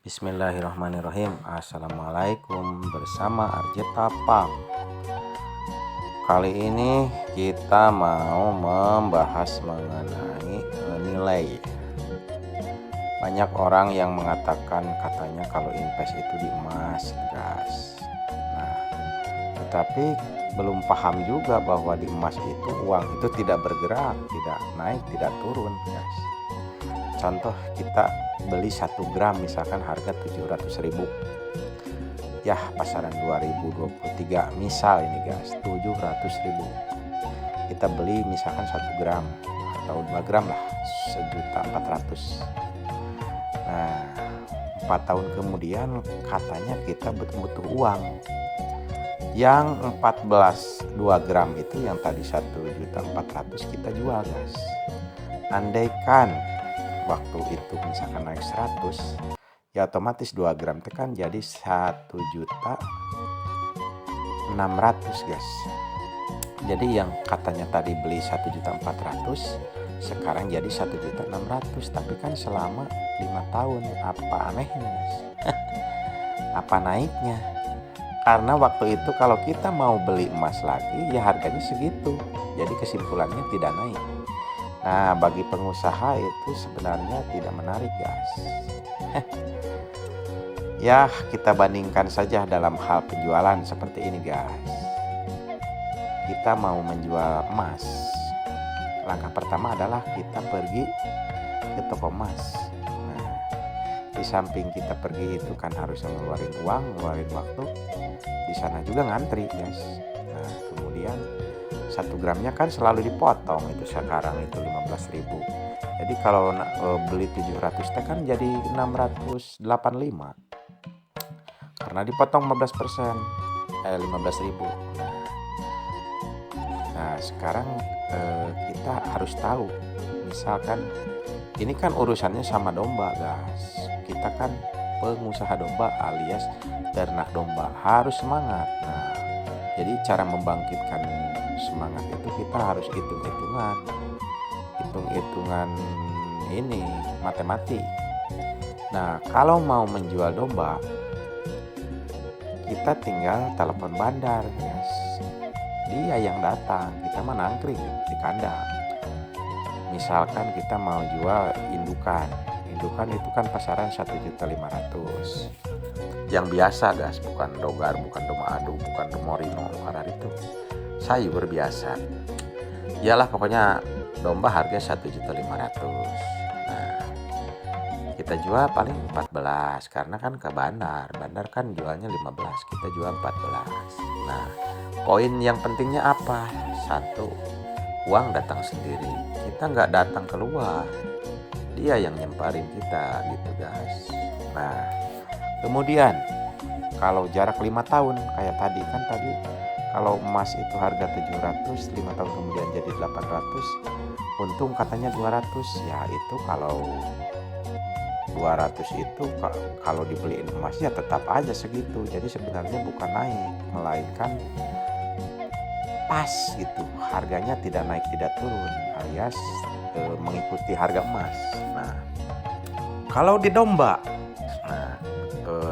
Bismillahirrahmanirrahim. Assalamualaikum, bersama Arjeta Pam. Kali ini kita mau membahas mengenai nilai. Banyak orang yang mengatakan katanya kalau invest itu di emas, guys. Nah, tetapi belum paham juga bahwa di emas itu uang itu tidak bergerak, tidak naik, tidak turun, guys. Contoh, kita beli 1 gram misalkan harga 700.000, ya pasaran 2023 misal ini guys 700.000, kita beli misalkan 1 gram atau 2 gram lah 1.400.000. Nah 4 tahun kemudian katanya kita butuh uang yang 2 gram itu, yang tadi 1.400.000 kita jual, guys. Andaikan waktu itu misalkan naik 100, ya otomatis 2 gram itu kan jadi 1.600.000, guys. Jadi yang katanya tadi beli 1.400.000 sekarang jadi 1.600.000, tapi kan selama 5 tahun. Apa anehnya, guys? Apa naiknya? Karena waktu itu kalau kita mau beli emas lagi ya harganya segitu, jadi kesimpulannya tidak naik. Nah, bagi pengusaha itu sebenarnya tidak menarik, guys. Ya, kita bandingkan saja dalam hal penjualan seperti ini, guys. Kita mau menjual emas. Langkah pertama adalah kita pergi ke toko emas. Nah, di samping kita pergi itu kan harus ngeluarin uang, ngeluarin waktu. Di sana juga ngantri, guys. Nah, kemudian 1 gramnya kan selalu dipotong, itu sekarang itu 15.000. Jadi kalau beli 700 teh kan jadi 685 karena dipotong 15%, 15.000. Nah sekarang kita harus tahu, misalkan ini kan urusannya sama domba, guys. Kita kan pengusaha domba alias ternak domba, harus semangat. Nah jadi cara membangkitkan semangat itu kita harus hitung-hitungan ini matematik. Nah kalau mau menjual domba kita tinggal telepon bandar, guys. Dia yang datang, kita mah nangkring di kandang. Misalkan kita mau jual indukan itu kan pasaran 1.500.000 yang biasa, guys, bukan dogar, bukan doma adu, bukan domorino, karena itu sayur biasa. Iyalah pokoknya domba harga 1.500.000. Nah, kita jual paling 14 karena kan ke bandar kan jualnya 15, kita jual 14. Nah, poin yang pentingnya apa? 1, uang datang sendiri. Kita nggak datang keluar. Dia yang nyemparin kita gitu, guys. Nah, kemudian kalau jarak 5 tahun kayak tadi kalau emas itu harga 700, 5 tahun kemudian jadi 800, untung katanya 200. Ya itu kalau 200 itu kalau dibeliin emas ya tetap aja segitu. Jadi sebenarnya bukan naik, melainkan pas gitu. Harganya tidak naik tidak turun, alias mengikuti harga emas. Nah, kalau di domba,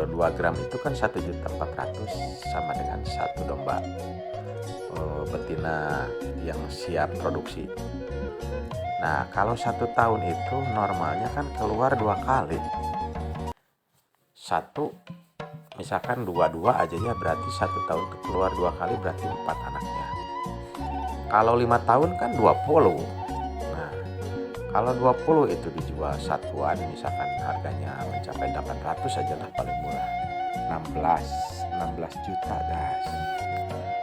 2 gram itu kan 1.400.000 sama dengan 1 domba betina yang siap produksi. Nah, kalau 1 tahun itu normalnya kan keluar 2 kali. 1 misalkan 22 aja ya, berarti 1 tahun itu keluar 2 kali, berarti 4 anaknya. Kalau 5 tahun kan 20. Nah, kalau 20 itu dijual satuan misalkan harganya mencapai 800 aja lah paling murah. 16 juta, guys.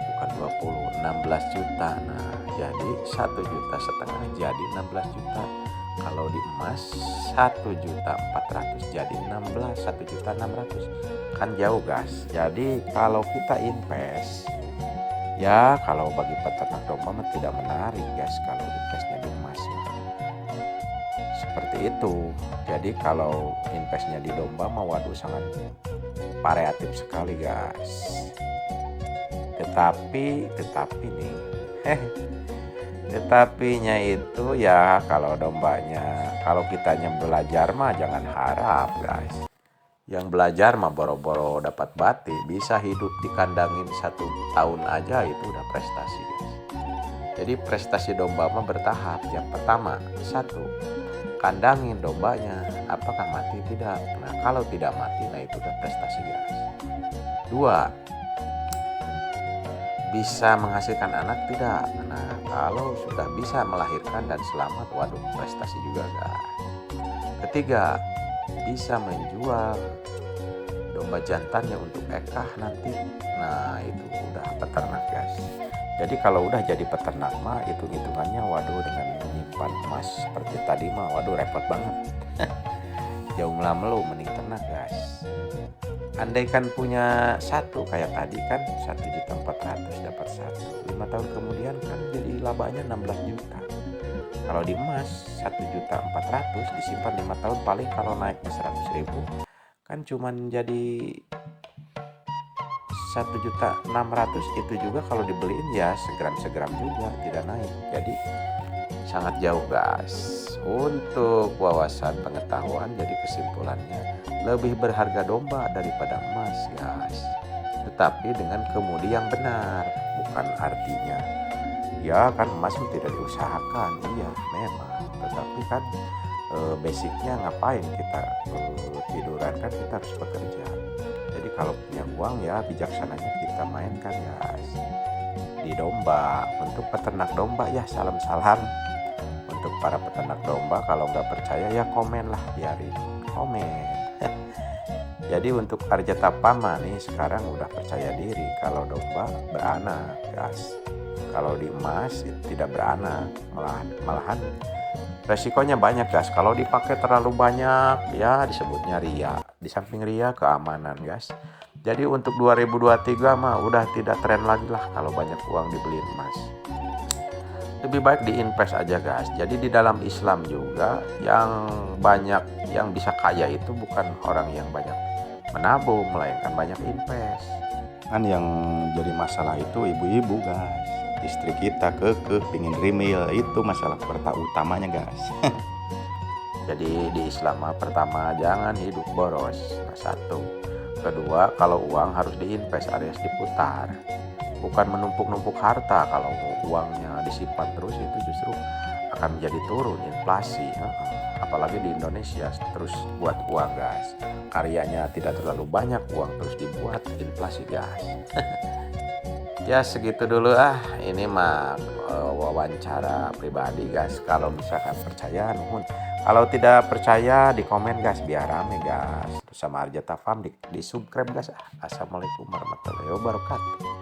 Bukan 20, 16 juta. Nah, jadi 1,5 juta jadi 16 juta. Kalau di emas 1.400.000 jadi 1.600.000. Kan jauh, guys. Jadi kalau kita invest, ya kalau bagi peternak domba mah tidak menarik, guys, kalau investnya di emas. Seperti itu. Jadi kalau investnya di domba mah waduh sangat variatif sekali, guys. Tetapi nih tetapinya itu ya kalau dombanya, kalau kitanya belajar mah jangan harap, guys. Yang belajar mah boro-boro dapat bati, bisa hidup dikandangin 1 tahun aja itu udah prestasi guys. Jadi prestasi domba mah bertahap. Yang pertama, satu, kandangin dombanya, apakah mati tidak. Nah kalau tidak mati, nah itu udah prestasi guys. Dua, bisa menghasilkan anak tidak. Nah kalau sudah bisa melahirkan dan selamat, waduh prestasi juga guys. Ketiga, bisa menjual domba jantannya untuk ekah nanti. Nah itu udah peternak guys. Jadi kalau udah jadi peternak mah hitung-hitungannya waduh, dengan menyimpan emas seperti tadi mah waduh repot banget. Jauh melu mending ternak guys. Andaikan punya satu kayak tadi kan 1.400.000 dapat satu, 5 tahun kemudian kan jadi labanya 16 juta. Kalau di emas 1.400.000 disimpan 5 tahun, paling kalau naiknya 100.000 kan cuman jadi 1.600.000. Itu juga kalau dibeliin ya segram-segram juga, tidak naik. Jadi sangat jauh guys. Untuk wawasan pengetahuan, jadi kesimpulannya lebih berharga domba daripada emas guys, tetapi dengan kemudi yang benar. Bukan artinya ya kan emas tidak diusahakan, iya memang, tetapi kan basicnya ngapain kita tiduran, kan kita harus bekerja. Jadi kalau punya uang ya bijaksananya kita mainkan guys di domba. Untuk peternak domba ya salam-salam. Untuk para peternak domba, kalau nggak percaya ya komen lah, biarin komen. Jadi untuk Arjatapama nih sekarang udah percaya diri kalau domba beranak guys. Kalau di emas tidak beranak, malahan resikonya banyak guys. Kalau dipakai terlalu banyak ya disebutnya ria. Di samping ria, keamanan guys. Jadi untuk 2023 mah udah tidak tren lagi lah kalau banyak uang dibeliin emas. Lebih baik diinvest aja guys. Jadi di dalam Islam juga yang banyak, yang bisa kaya itu bukan orang yang banyak menabung, melainkan banyak invest. Kan yang jadi masalah itu ibu-ibu guys. Istri kita pingin remil, itu masalah utamanya guys. Jadi di Islam pertama jangan hidup boros. Nah, satu. Kedua, kalau uang harus diinvest alias diputar. Bukan menumpuk-numpuk harta. Kalau uangnya disimpan terus itu justru akan menjadi turun inflasi. Apalagi di Indonesia terus buat uang guys. Karyanya tidak terlalu banyak, uang terus dibuat, inflasi guys. Ya segitu dulu ini mah wawancara pribadi guys. Kalau misalkan percaya nuhun, kalau tidak percaya di komen guys biar rame guys. Terus sama Arjata Farm di subscribe guys. Assalamualaikum warahmatullahi wabarakatuh.